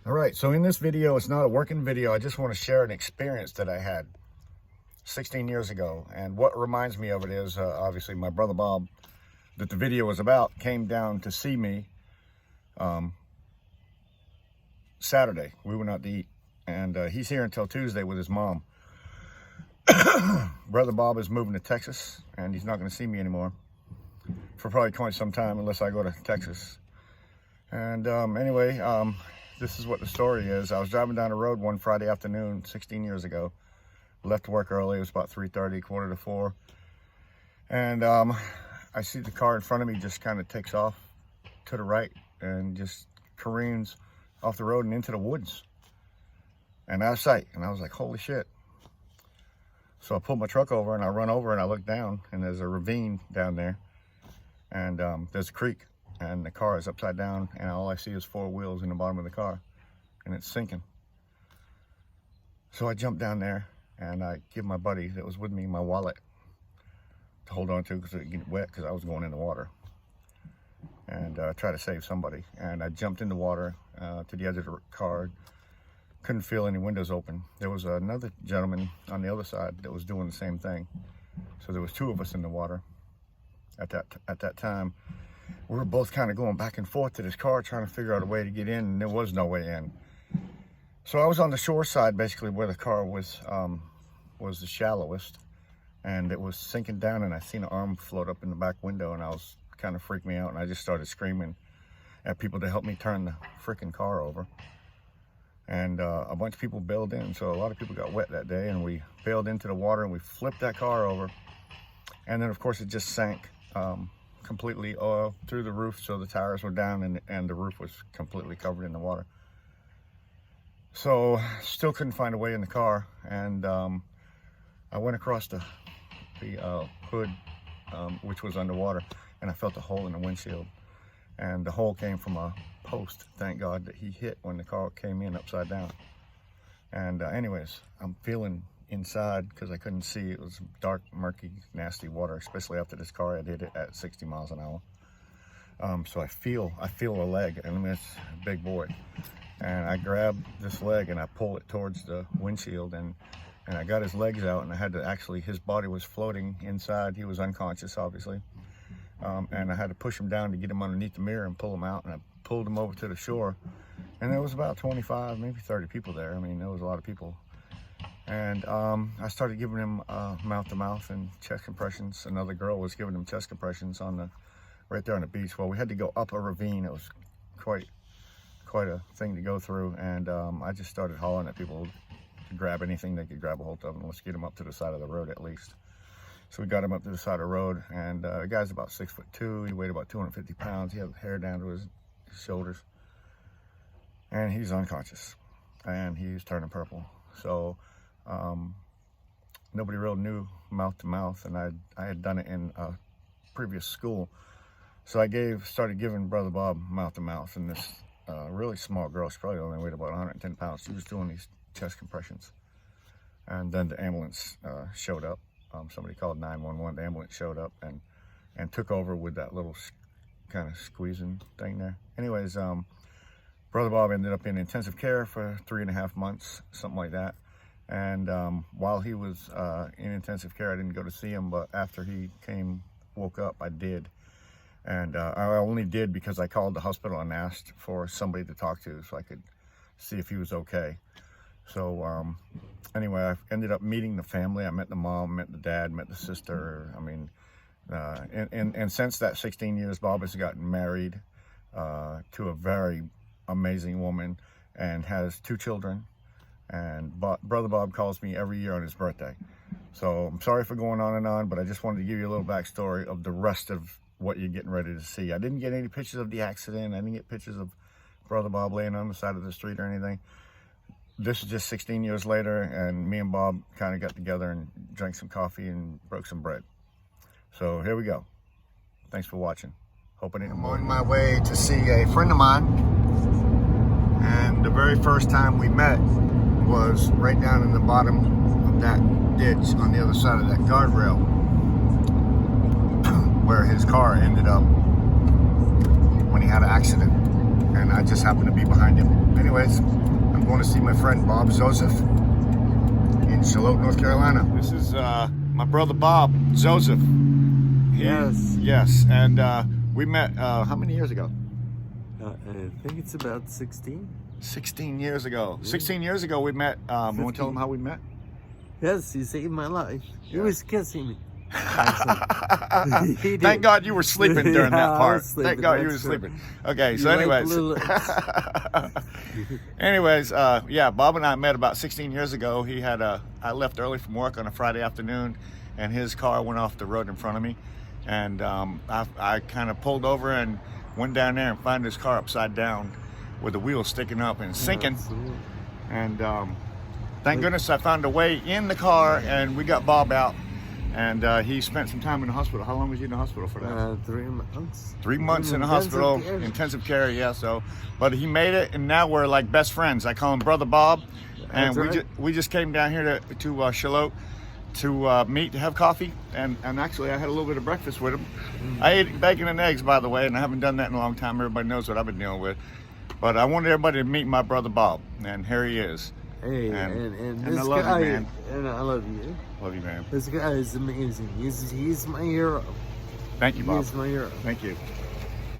All right, so in this video, it's not a working video. I just want to share an experience that I had 16 years ago. And what reminds me of it is, obviously, my brother Bob, that the video was about, came down to see me Saturday. We went out to eat, and he's here until Tuesday with his mom. Brother Bob is moving to Texas, and he's not going to see me anymore for probably quite some time unless I go to Texas. And anyway, this is what the story is. I was driving down the road one Friday afternoon 16 years ago. Left work early. It was about 3:30, quarter to 4. And I see the car in front of me just kind of takes off to the right and just careens off the road and into the woods and out of sight. And I was like, holy shit. So I pulled my truck over and I run over and I look down, and there's a ravine down there, and there's a creek, and the car is upside down, and all I see is 4 wheels in the bottom of the car, and it's sinking. So I jump down there and I give my buddy that was with me my wallet to hold on to because it would get wet because I was going in the water, and try to save somebody. And I jumped in the water to the edge of the car. Couldn't feel any windows open. There was another gentleman on the other side that was doing the same thing. So there was 2 of us in the water at that time. We were both kind of going back and forth to this car trying to figure out a way to get in, and there was no way in. So I was on the shore side, basically where the car was the shallowest, and it was sinking down, and I seen an arm float up in the back window, and I was kind of freaked me out, and I just started screaming at people to help me turn the freaking car over. And a bunch of people bailed in, so a lot of people got wet that day, and we bailed into the water and we flipped that car over. And then of course it just sank completely through the roof, so the tires were down and the roof was completely covered in the water. So still couldn't find a way in the car, and I went across the hood, which was underwater, and I felt a hole in the windshield. And the hole came from a post, thank God, that he hit when the car came in upside down. And anyways, I'm feeling inside because I couldn't see. It was dark, murky, nasty water, especially after this car had hit it at 60 miles an hour. So I feel a leg, and I mean, it's a big boy. And I grab this leg and I pull it towards the windshield, and I got his legs out, and I had to actually, his body was floating inside. He was unconscious, obviously. And I had to push him down to get him underneath the mirror and pull him out, and I pulled him over to the shore, and there was about 25, maybe 30 people there. I mean, there was a lot of people. And I started giving him mouth-to-mouth and chest compressions. Another girl was giving him chest compressions right there on the beach. Well, we had to go up a ravine. It was quite a thing to go through, and I just started hollering at people to grab anything they could grab a hold of, and let's get him up to the side of the road at least. So we got him up to the side of the road, and the guy's about 6'2". He weighed about 250 pounds. He had hair down to his shoulders, and he's unconscious, and he's turning purple. So nobody really knew mouth to mouth, and I had done it in a previous school. So I started giving Brother Bob mouth to mouth, and this really small girl, she probably only weighed about 110 pounds. She was doing these chest compressions, and then the ambulance showed up. Somebody called 911. The ambulance showed up and took over with that little kind of squeezing thing there. Anyways, Brother Bob ended up in intensive care for 3.5 months, something like that. And while he was in intensive care, I didn't go to see him, but after he woke up, I did. And I only did because I called the hospital and asked for somebody to talk to so I could see if he was okay. So anyway, I ended up meeting the family. I met the mom, met the dad, met the sister. I mean, and since that 16 years, Bob has gotten married to a very amazing woman and has 2 children. And Brother Bob calls me every year on his birthday. So I'm sorry for going on and on, but I just wanted to give you a little backstory of the rest of what you're getting ready to see. I didn't get any pictures of the accident. I didn't get pictures of Brother Bob laying on the side of the street or anything. This is just 16 years later, and me and Bob kind of got together and drank some coffee and broke some bread. So here we go. Thanks for watching. I'm on my way to see a friend of mine, and the very first time we met was right down in the bottom of that ditch on the other side of that guardrail where his car ended up when he had an accident. and I just happened to be behind him. Anyways, I'm going to see my friend Bob Joseph in Charlotte, North Carolina. This is my brother Bob Joseph. Yes, and we met how many years ago? I think it's about 16. 16 years ago. Yeah. 16 years ago we met. You want to tell them how we met? Yes, he saved my life. He was kissing me. Thank God you were sleeping during that part. Thank God you were sleeping. Okay, so anyways, yeah, Bob and I met about 16 years ago. He had I left early from work on a Friday afternoon, and his car went off the road in front of me, and I kind of pulled over and went down there and found his car upside down with the wheels sticking up and sinking. And thank goodness I found a way in the car, and we got Bob out. And he spent some time in the hospital. How long was you in the hospital for that? 3 months. 3 months in the hospital, intensive care, yeah. So, but he made it, and now we're like best friends. I call him Brother Bob, and we just came down here to Charlotte to meet, to have coffee, and actually I had a little bit of breakfast with him. I ate bacon and eggs, by the way, and I haven't done that in a long time. Everybody knows what I've been dealing with, but I wanted everybody to meet my brother Bob, and here he is. Hey, and this I love guy, you, man. And I love you. Love you, man. This guy is amazing. He's my hero. Thank you, Bob. He's my hero. Thank you.